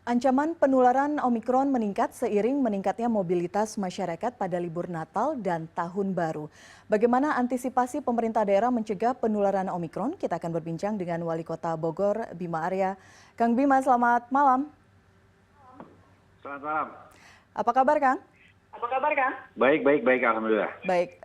Ancaman penularan Omikron meningkat seiring meningkatnya mobilitas masyarakat pada libur Natal dan Tahun Baru. Bagaimana antisipasi pemerintah daerah mencegah penularan Omikron? Kita akan berbincang dengan Wali Kota Bogor, Bima Arya. Kang Bima, selamat malam. Selamat malam. Apa kabar, Kang? Baik, alhamdulillah. Baik,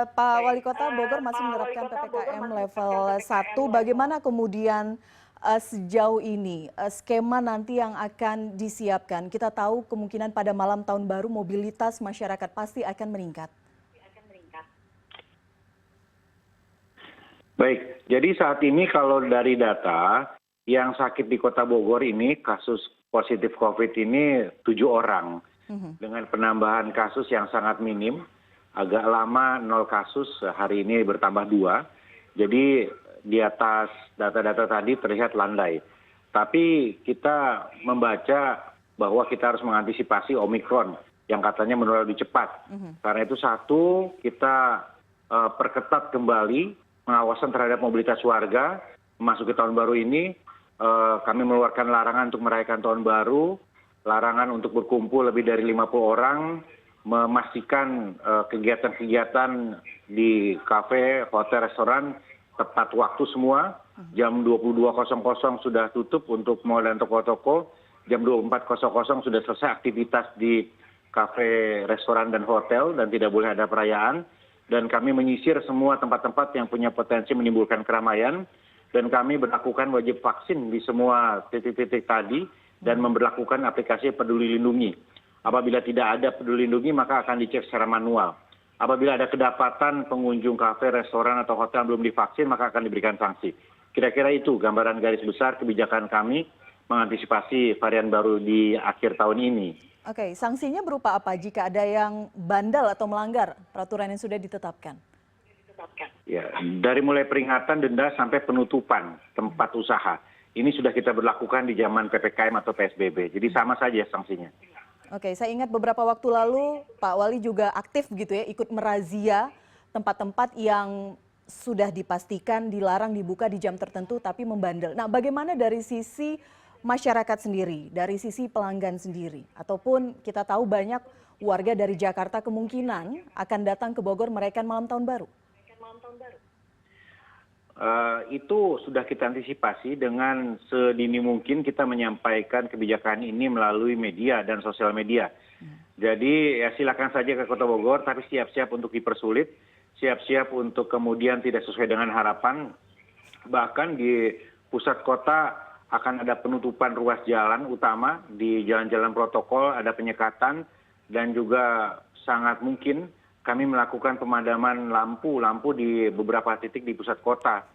Pak Wali Kota Bogor masih menerapkan PPKM level 1. Bagaimana kemudian sejauh ini skema nanti yang akan disiapkan? Kita tahu kemungkinan pada malam tahun baru mobilitas masyarakat pasti akan meningkat. Baik, jadi saat ini kalau dari data yang sakit di Kota Bogor ini kasus positif COVID ini 7 orang. Dengan penambahan kasus yang sangat minim, agak lama 0 kasus, hari ini bertambah 2. Jadi di atas data-data tadi terlihat landai. Tapi kita membaca bahwa kita harus mengantisipasi Omikron yang katanya menular lebih cepat. Karena itu satu, kita perketat kembali pengawasan terhadap mobilitas warga memasuki tahun baru ini. Kami mengeluarkan larangan untuk merayakan tahun baru, larangan untuk berkumpul lebih dari 50 orang, memastikan kegiatan-kegiatan di kafe, hotel, restoran tepat waktu semua. Jam 22.00 sudah tutup untuk mal dan toko-toko. Jam 24.00 sudah selesai aktivitas di kafe, restoran, dan hotel dan tidak boleh ada perayaan. Dan kami menyisir semua tempat-tempat yang punya potensi menimbulkan keramaian. Dan kami berlakukan wajib vaksin di semua titik-titik tadi dan memberlakukan aplikasi Peduli Lindungi. Apabila tidak ada Peduli Lindungi maka akan dicek secara manual. Apabila ada kedapatan pengunjung kafe, restoran, atau hotel belum divaksin maka akan diberikan sanksi. Kira-kira itu gambaran garis besar kebijakan kami mengantisipasi varian baru di akhir tahun ini. Oke, sanksinya berupa apa jika ada yang bandel atau melanggar peraturan yang sudah ditetapkan? Ya, dari mulai peringatan, denda, sampai penutupan tempat usaha. Ini sudah kita berlakukan di zaman PPKM atau PSBB. Jadi sama saja sanksinya. Oke, saya ingat beberapa waktu lalu Pak Wali juga aktif gitu ya, ikut merazia tempat-tempat yang sudah dipastikan dilarang dibuka di jam tertentu tapi membandel. Nah, bagaimana dari sisi masyarakat sendiri, dari sisi pelanggan sendiri? Ataupun kita tahu banyak warga dari Jakarta kemungkinan akan datang ke Bogor merayakan malam tahun baru. Itu sudah kita antisipasi dengan sedini mungkin kita menyampaikan kebijakan ini melalui media dan sosial media. Jadi ya silakan saja ke Kota Bogor, tapi siap-siap untuk dipersulit, siap-siap untuk kemudian tidak sesuai dengan harapan. Bahkan di pusat kota akan ada penutupan ruas jalan utama, di jalan-jalan protokol ada penyekatan, dan juga sangat mungkin kami melakukan pemadaman lampu di beberapa titik di pusat kota,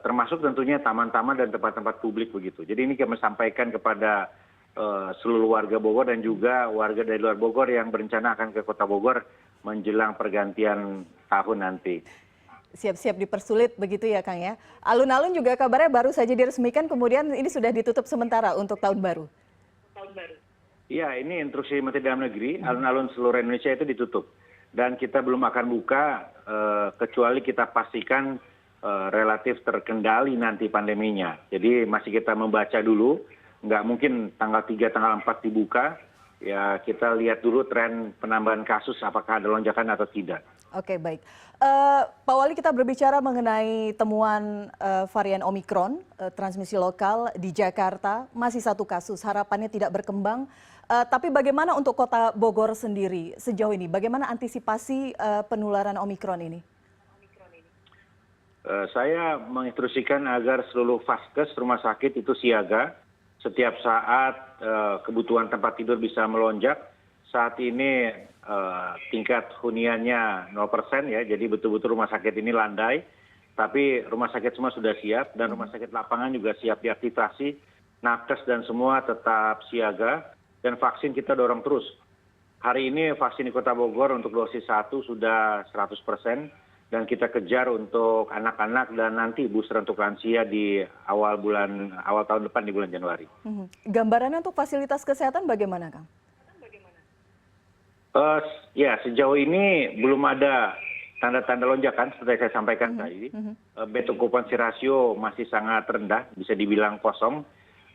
termasuk tentunya taman-taman dan tempat-tempat publik begitu. Jadi ini kami sampaikan kepada seluruh warga Bogor dan juga warga dari luar Bogor yang berencana akan ke Kota Bogor menjelang pergantian tahun nanti. Siap-siap dipersulit begitu ya Kang ya. Alun-alun juga kabarnya baru saja diresmikan, kemudian ini sudah ditutup sementara untuk tahun baru. Iya, ini instruksi Menteri Dalam Negeri, alun-alun seluruh Indonesia itu ditutup. Dan kita belum akan buka kecuali kita pastikan relatif terkendali nanti pandeminya. Jadi masih kita membaca dulu, nggak mungkin tanggal 3, tanggal 4 dibuka. Ya kita lihat dulu tren penambahan kasus apakah ada lonjakan atau tidak. Oke, baik. Pak Wali, kita berbicara mengenai temuan varian Omikron, transmisi lokal di Jakarta, masih 1 kasus, harapannya tidak berkembang. Tapi bagaimana untuk Kota Bogor sendiri sejauh ini? Bagaimana antisipasi penularan Omikron ini? Saya menginstruksikan agar seluruh vaskes rumah sakit itu siaga. Setiap saat kebutuhan tempat tidur bisa melonjak. Saat ini tingkat huniannya 0% ya, jadi betul-betul rumah sakit ini landai. Tapi rumah sakit semua sudah siap dan rumah sakit lapangan juga siap diaktifasi. Nakes dan semua tetap siaga. Dan vaksin kita dorong terus. Hari ini vaksin di Kota Bogor untuk dosis 1 sudah 100%. Dan kita kejar untuk anak-anak dan nanti booster untuk lansia di awal tahun depan di bulan Januari. Gambarannya untuk fasilitas kesehatan bagaimana, Kang? Ya, sejauh ini belum ada tanda-tanda lonjakan seperti saya sampaikan tadi. Bed occupancy ratio masih sangat rendah, bisa dibilang kosong.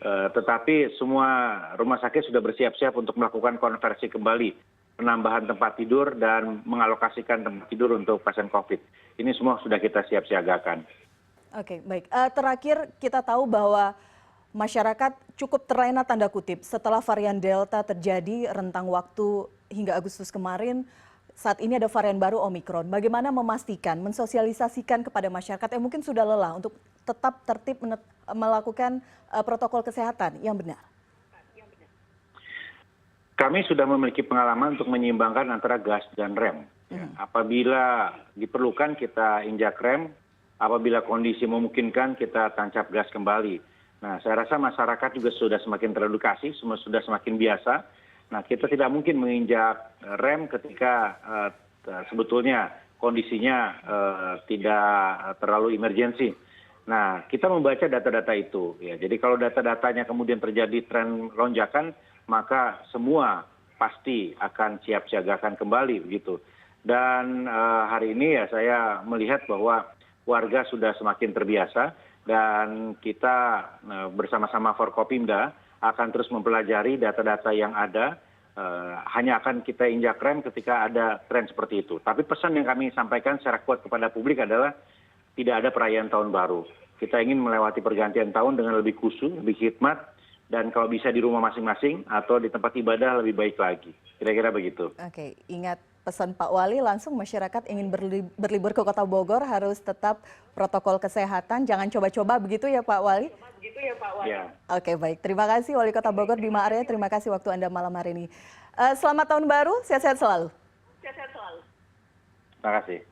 Tetapi semua rumah sakit sudah bersiap-siap untuk melakukan konversi kembali, penambahan tempat tidur dan mengalokasikan tempat tidur untuk pasien COVID. Ini semua sudah kita siap-siagakan. Oke, baik. Terakhir kita tahu bahwa masyarakat cukup terlena tanda kutip setelah varian Delta terjadi rentang waktu hingga Agustus kemarin. Saat ini ada varian baru Omikron. Bagaimana memastikan, mensosialisasikan kepada masyarakat yang mungkin sudah lelah untuk tetap tertib melakukan protokol kesehatan yang benar? Kami sudah memiliki pengalaman untuk menyeimbangkan antara gas dan rem. Apabila diperlukan kita injak rem, apabila kondisi memungkinkan kita tancap gas kembali. Nah, saya rasa masyarakat juga sudah semakin teredukasi, sudah semakin biasa. Nah, kita tidak mungkin menginjak rem ketika sebetulnya kondisinya tidak terlalu emergensi. Nah, kita membaca data-data itu. Ya, jadi kalau data-datanya kemudian terjadi tren lonjakan, maka semua pasti akan siap siagakan kembali begitu. Dan hari ini ya saya melihat bahwa warga sudah semakin terbiasa dan kita bersama-sama Forkopimda akan terus mempelajari data-data yang ada. Hanya akan kita injak rem ketika ada tren seperti itu. Tapi pesan yang kami sampaikan secara kuat kepada publik adalah tidak ada perayaan tahun baru. Kita ingin melewati pergantian tahun dengan lebih khusyuk, lebih khidmat, dan kalau bisa di rumah masing-masing atau di tempat ibadah lebih baik lagi. Kira-kira begitu. Oke, ingat pesan Pak Wali, langsung masyarakat ingin berlibur ke Kota Bogor harus tetap protokol kesehatan, jangan coba-coba begitu ya Pak Wali? Ya. Oke, baik. Terima kasih Wali Kota Bogor, Bima Arya. Terima kasih waktu Anda malam hari ini. Selamat tahun baru, sehat-sehat selalu. Terima kasih.